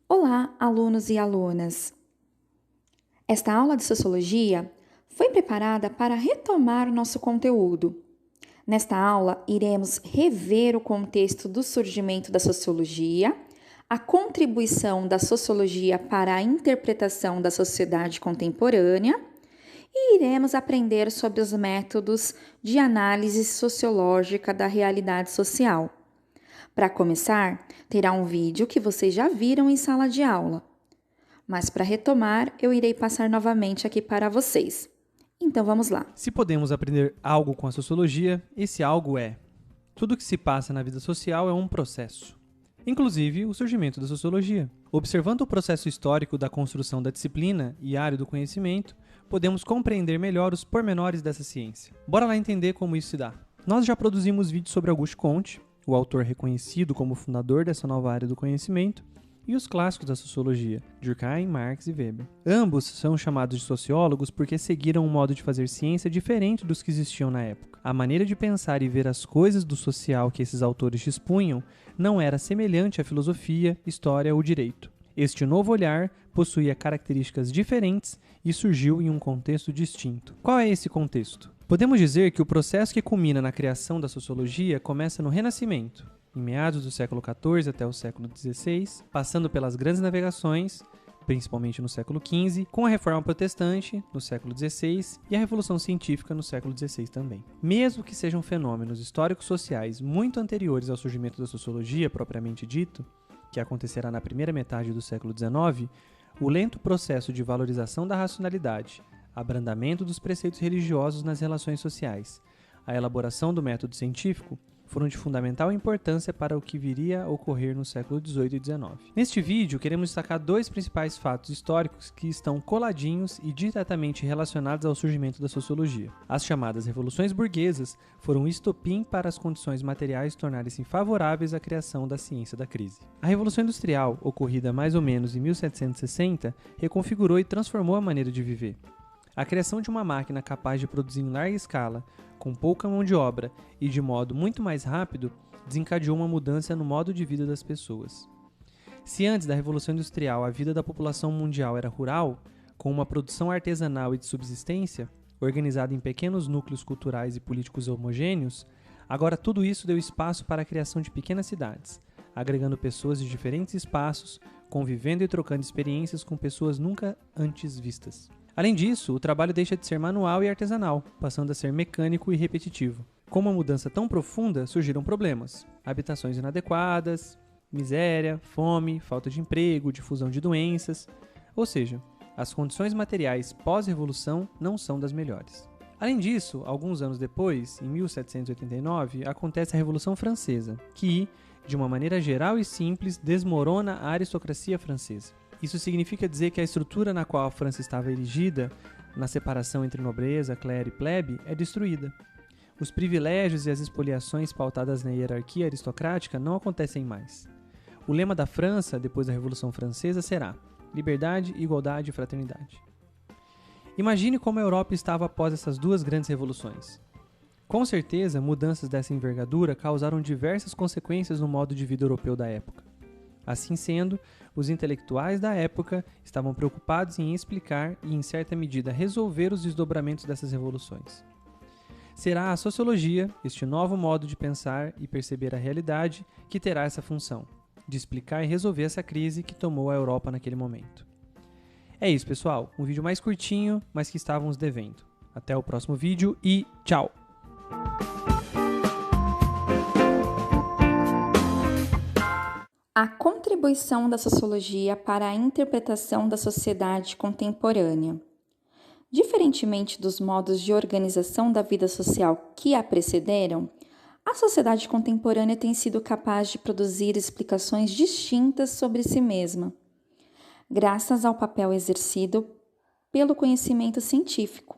Olá, alunos e alunas! Esta aula de Sociologia foi preparada para retomar o nosso conteúdo. Nesta aula, iremos rever o contexto do surgimento da Sociologia, a contribuição da Sociologia para a interpretação da sociedade contemporânea e iremos aprender sobre os métodos de análise sociológica da realidade social. Para começar, terá um vídeo que vocês já viram em sala de aula. Mas para retomar, eu irei passar novamente aqui para vocês. Então vamos lá. Se podemos aprender algo com a sociologia, esse algo é: tudo que se passa na vida social é um processo, inclusive o surgimento da sociologia. Observando o processo histórico da construção da disciplina e área do conhecimento, podemos compreender melhor os pormenores dessa ciência. Bora lá entender como isso se dá. Nós já produzimos vídeos sobre Auguste Comte, o autor reconhecido como fundador dessa nova área do conhecimento, e os clássicos da sociologia, Durkheim, Marx e Weber. Ambos são chamados de sociólogos porque seguiram um modo de fazer ciência diferente dos que existiam na época. A maneira de pensar e ver as coisas do social que esses autores dispunham não era semelhante à filosofia, história ou direito. Este novo olhar possuía características diferentes e surgiu em um contexto distinto. Qual é esse contexto? Podemos dizer que o processo que culmina na criação da sociologia começa no Renascimento, em meados do século XIV até o século XVI, passando pelas grandes navegações, principalmente no século XV, com a Reforma Protestante, no século XVI, e a Revolução Científica, no século XVI também. Mesmo que sejam fenômenos históricos sociais muito anteriores ao surgimento da sociologia propriamente dito, que acontecerá na primeira metade do século XIX, o lento processo de valorização da racionalidade, abrandamento dos preceitos religiosos nas relações sociais, a elaboração do método científico, foram de fundamental importância para o que viria a ocorrer no século XVIII e XIX. Neste vídeo, queremos destacar dois principais fatos históricos que estão coladinhos e diretamente relacionados ao surgimento da sociologia. As chamadas revoluções burguesas foram um estopim para as condições materiais tornarem-se favoráveis à criação da ciência da crise. A Revolução Industrial, ocorrida mais ou menos em 1760, reconfigurou e transformou a maneira de viver. A criação de uma máquina capaz de produzir em larga escala, com pouca mão de obra e de modo muito mais rápido, desencadeou uma mudança no modo de vida das pessoas. Se antes da Revolução Industrial a vida da população mundial era rural, com uma produção artesanal e de subsistência, organizada em pequenos núcleos culturais e políticos homogêneos, agora tudo isso deu espaço para a criação de pequenas cidades, agregando pessoas de diferentes espaços, convivendo e trocando experiências com pessoas nunca antes vistas. Além disso, o trabalho deixa de ser manual e artesanal, passando a ser mecânico e repetitivo. Com uma mudança tão profunda, surgiram problemas: habitações inadequadas, miséria, fome, falta de emprego, difusão de doenças. Ou seja, as condições materiais pós-revolução não são das melhores. Além disso, alguns anos depois, em 1789, acontece a Revolução Francesa, que, de uma maneira geral e simples, desmorona a aristocracia francesa. Isso significa dizer que a estrutura na qual a França estava erigida, na separação entre nobreza, clero e plebe, é destruída. Os privilégios e as expoliações pautadas na hierarquia aristocrática não acontecem mais. O lema da França, depois da Revolução Francesa, será liberdade, igualdade e fraternidade. Imagine como a Europa estava após essas duas grandes revoluções. Com certeza, mudanças dessa envergadura causaram diversas consequências no modo de vida europeu da época. Assim sendo, os intelectuais da época estavam preocupados em explicar e, em certa medida, resolver os desdobramentos dessas revoluções. Será a sociologia, este novo modo de pensar e perceber a realidade, que terá essa função, de explicar e resolver essa crise que tomou a Europa naquele momento. É isso, pessoal. Um vídeo mais curtinho, mas que estávamos devendo. Até o próximo vídeo e tchau! A contribuição da sociologia para a interpretação da sociedade contemporânea. Diferentemente dos modos de organização da vida social que a precederam, a sociedade contemporânea tem sido capaz de produzir explicações distintas sobre si mesma, graças ao papel exercido pelo conhecimento científico.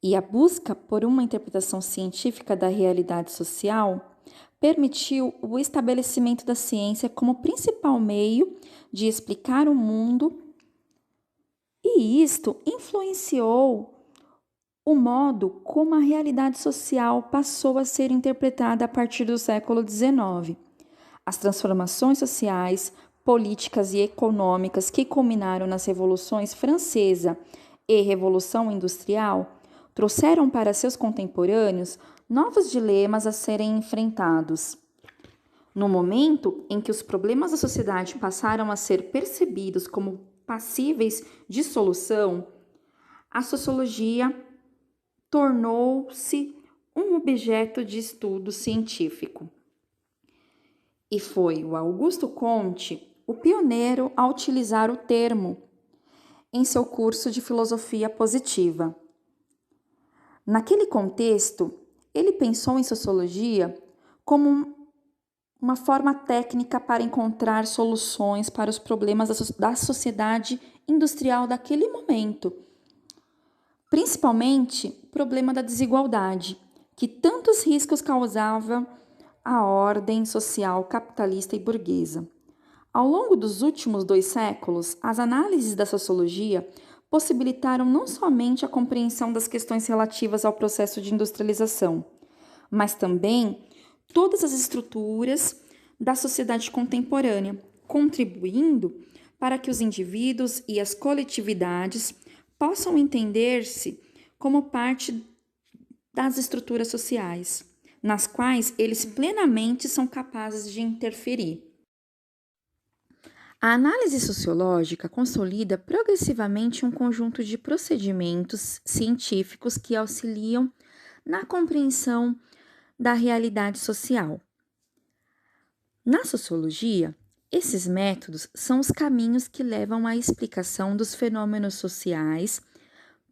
E a busca por uma interpretação científica da realidade social permitiu o estabelecimento da ciência como principal meio de explicar o mundo, e isto influenciou o modo como a realidade social passou a ser interpretada a partir do século XIX. As transformações sociais políticas e econômicas que culminaram nas revoluções francesa e Revolução Industrial trouxeram para seus contemporâneos novos dilemas a serem enfrentados. No momento em que os problemas da sociedade passaram a ser percebidos como passíveis de solução, a sociologia tornou-se um objeto de estudo científico. E foi o Augusto Comte o pioneiro a utilizar o termo em seu curso de filosofia positiva. Naquele contexto, ele pensou em sociologia como uma forma técnica para encontrar soluções para os problemas da sociedade industrial daquele momento, principalmente o problema da desigualdade, que tantos riscos causava à ordem social capitalista e burguesa. Ao longo dos últimos 2 séculos, as análises da sociologia possibilitaram não somente a compreensão das questões relativas ao processo de industrialização, mas também todas as estruturas da sociedade contemporânea, contribuindo para que os indivíduos e as coletividades possam entender-se como parte das estruturas sociais, nas quais eles plenamente são capazes de interferir. A análise sociológica consolida progressivamente um conjunto de procedimentos científicos que auxiliam na compreensão da realidade social. Na sociologia, esses métodos são os caminhos que levam à explicação dos fenômenos sociais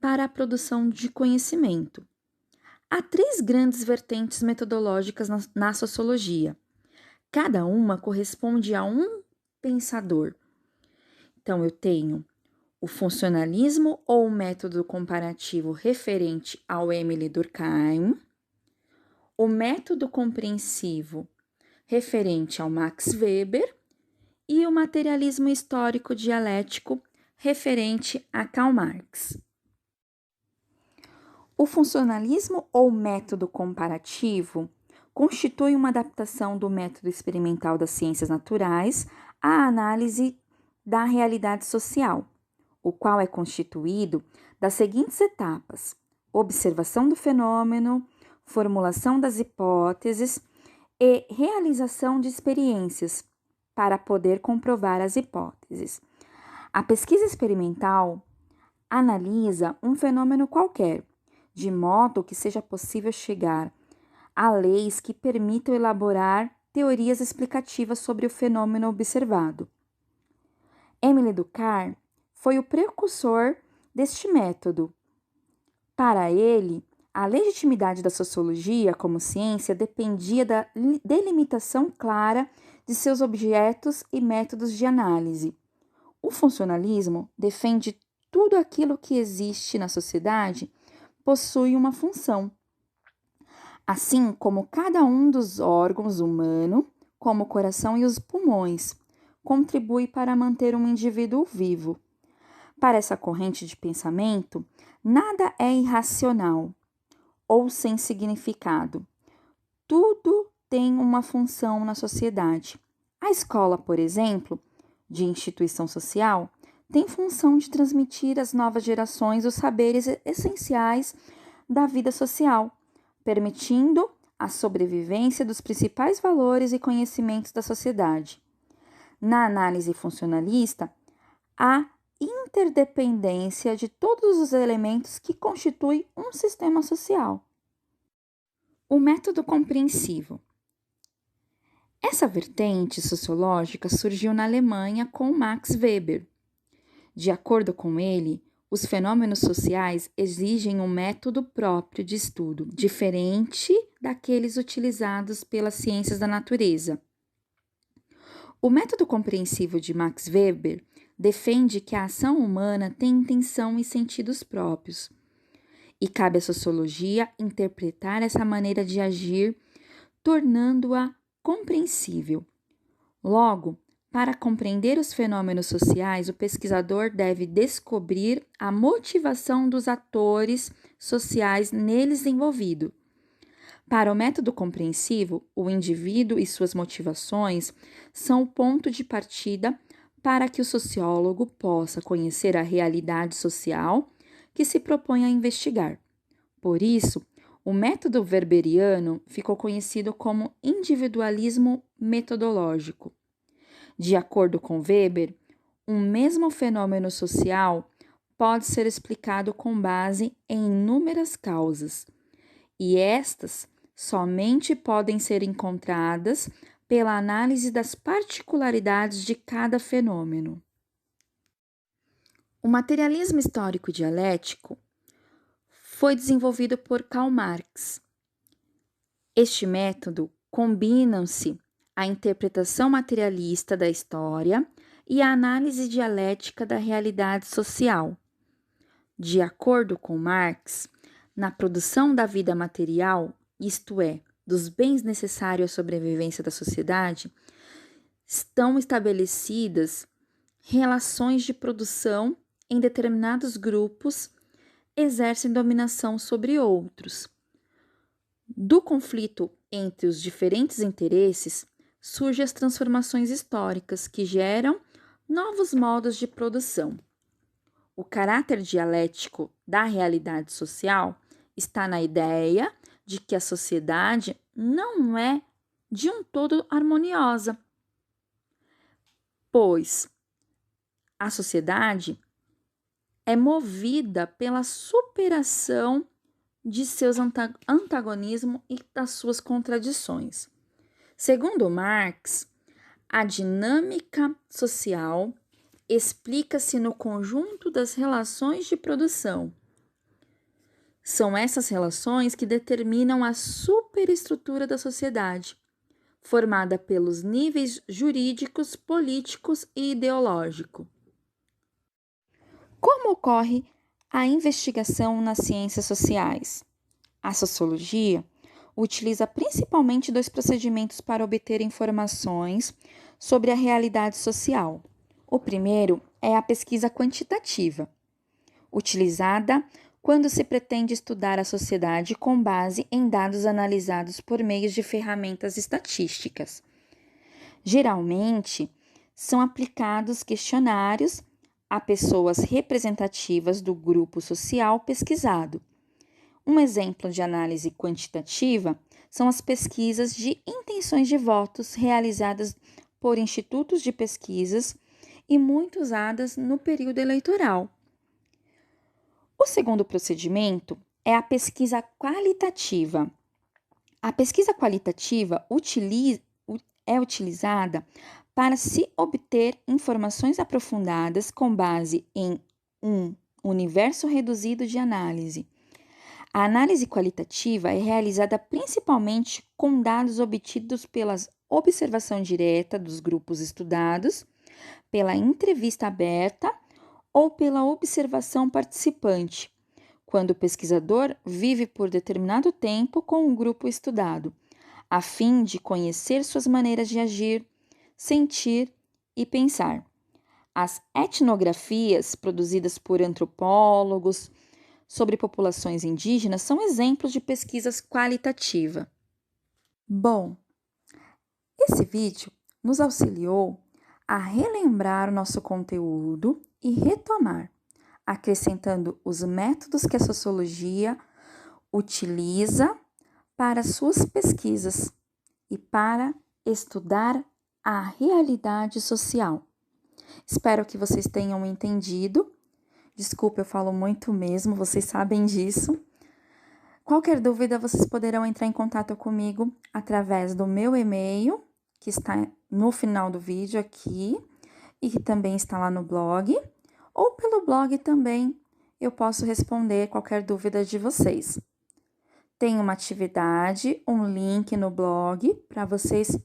para a produção de conhecimento. Há 3 grandes vertentes metodológicas na sociologia. Cada uma corresponde a um pensador. Então, eu tenho o funcionalismo ou método comparativo referente ao Émile Durkheim, o método compreensivo referente ao Max Weber e o materialismo histórico dialético referente a Karl Marx. O funcionalismo ou método comparativo constitui uma adaptação do método experimental das ciências naturais à análise da realidade social, o qual é constituído das seguintes etapas: observação do fenômeno, formulação das hipóteses e realização de experiências para poder comprovar as hipóteses. A pesquisa experimental analisa um fenômeno qualquer, de modo que seja possível chegar a leis que permitam elaborar teorias explicativas sobre o fenômeno observado. Émile Durkheim foi o precursor deste método. Para ele, a legitimidade da sociologia como ciência dependia da delimitação clara de seus objetos e métodos de análise. O funcionalismo defende tudo aquilo que existe na sociedade possui uma função, assim como cada um dos órgãos humanos, como o coração e os pulmões, contribui para manter um indivíduo vivo. Para essa corrente de pensamento, nada é irracional ou sem significado. Tudo tem uma função na sociedade. A escola, por exemplo, de instituição social, tem função de transmitir às novas gerações os saberes essenciais da vida social, permitindo a sobrevivência dos principais valores e conhecimentos da sociedade. Na análise funcionalista, há interdependência de todos os elementos que constituem um sistema social. O método compreensivo. Essa vertente sociológica surgiu na Alemanha com Max Weber. De acordo com ele, os fenômenos sociais exigem um método próprio de estudo, diferente daqueles utilizados pelas ciências da natureza. O método compreensivo de Max Weber defende que a ação humana tem intenção e sentidos próprios, e cabe à sociologia interpretar essa maneira de agir, tornando-a compreensível. Logo, para compreender os fenômenos sociais, o pesquisador deve descobrir a motivação dos atores sociais neles envolvidos. Para o método compreensivo, o indivíduo e suas motivações são o ponto de partida para que o sociólogo possa conhecer a realidade social que se propõe a investigar. Por isso, o método weberiano ficou conhecido como individualismo metodológico. De acordo com Weber, um mesmo fenômeno social pode ser explicado com base em inúmeras causas, e estas somente podem ser encontradas pela análise das particularidades de cada fenômeno. O materialismo histórico dialético foi desenvolvido por Karl Marx. Este método combinam-se a interpretação materialista da história e a análise dialética da realidade social. De acordo com Marx, na produção da vida material, isto é, dos bens necessários à sobrevivência da sociedade, estão estabelecidas relações de produção em determinados grupos exercem dominação sobre outros. Do conflito entre os diferentes interesses, surgem as transformações históricas que geram novos modos de produção. O caráter dialético da realidade social está na ideia de que a sociedade não é de um todo harmoniosa, pois a sociedade é movida pela superação de seus antagonismos e das suas contradições. Segundo Marx, a dinâmica social explica-se no conjunto das relações de produção. São essas relações que determinam a superestrutura da sociedade, formada pelos níveis jurídicos, políticos e ideológicos. Como ocorre a investigação nas ciências sociais? A sociologia utiliza principalmente dois procedimentos para obter informações sobre a realidade social. O primeiro é a pesquisa quantitativa, utilizada quando se pretende estudar a sociedade com base em dados analisados por meio de ferramentas estatísticas. Geralmente, são aplicados questionários a pessoas representativas do grupo social pesquisado. Um exemplo de análise quantitativa são as pesquisas de intenções de votos realizadas por institutos de pesquisas e muito usadas no período eleitoral. O segundo procedimento é a pesquisa qualitativa. A pesquisa qualitativa é utilizada para se obter informações aprofundadas com base em um universo reduzido de análise. A análise qualitativa é realizada principalmente com dados obtidos pela observação direta dos grupos estudados, pela entrevista aberta ou pela observação participante, quando o pesquisador vive por determinado tempo com o grupo estudado, a fim de conhecer suas maneiras de agir, sentir e pensar. As etnografias produzidas por antropólogos sobre populações indígenas são exemplos de pesquisas qualitativas. Bom, esse vídeo nos auxiliou a relembrar o nosso conteúdo e retomar, acrescentando os métodos que a sociologia utiliza para suas pesquisas e para estudar a realidade social. Espero que vocês tenham entendido. Desculpa, eu falo muito mesmo, vocês sabem disso. Qualquer dúvida, vocês poderão entrar em contato comigo através do meu e-mail, que está no final do vídeo aqui, e que também está lá no blog, ou pelo blog também eu posso responder qualquer dúvida de vocês. Tem uma atividade, um link no blog para vocês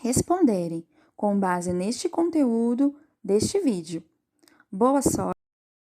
responderem com base neste conteúdo deste vídeo. Boa sorte!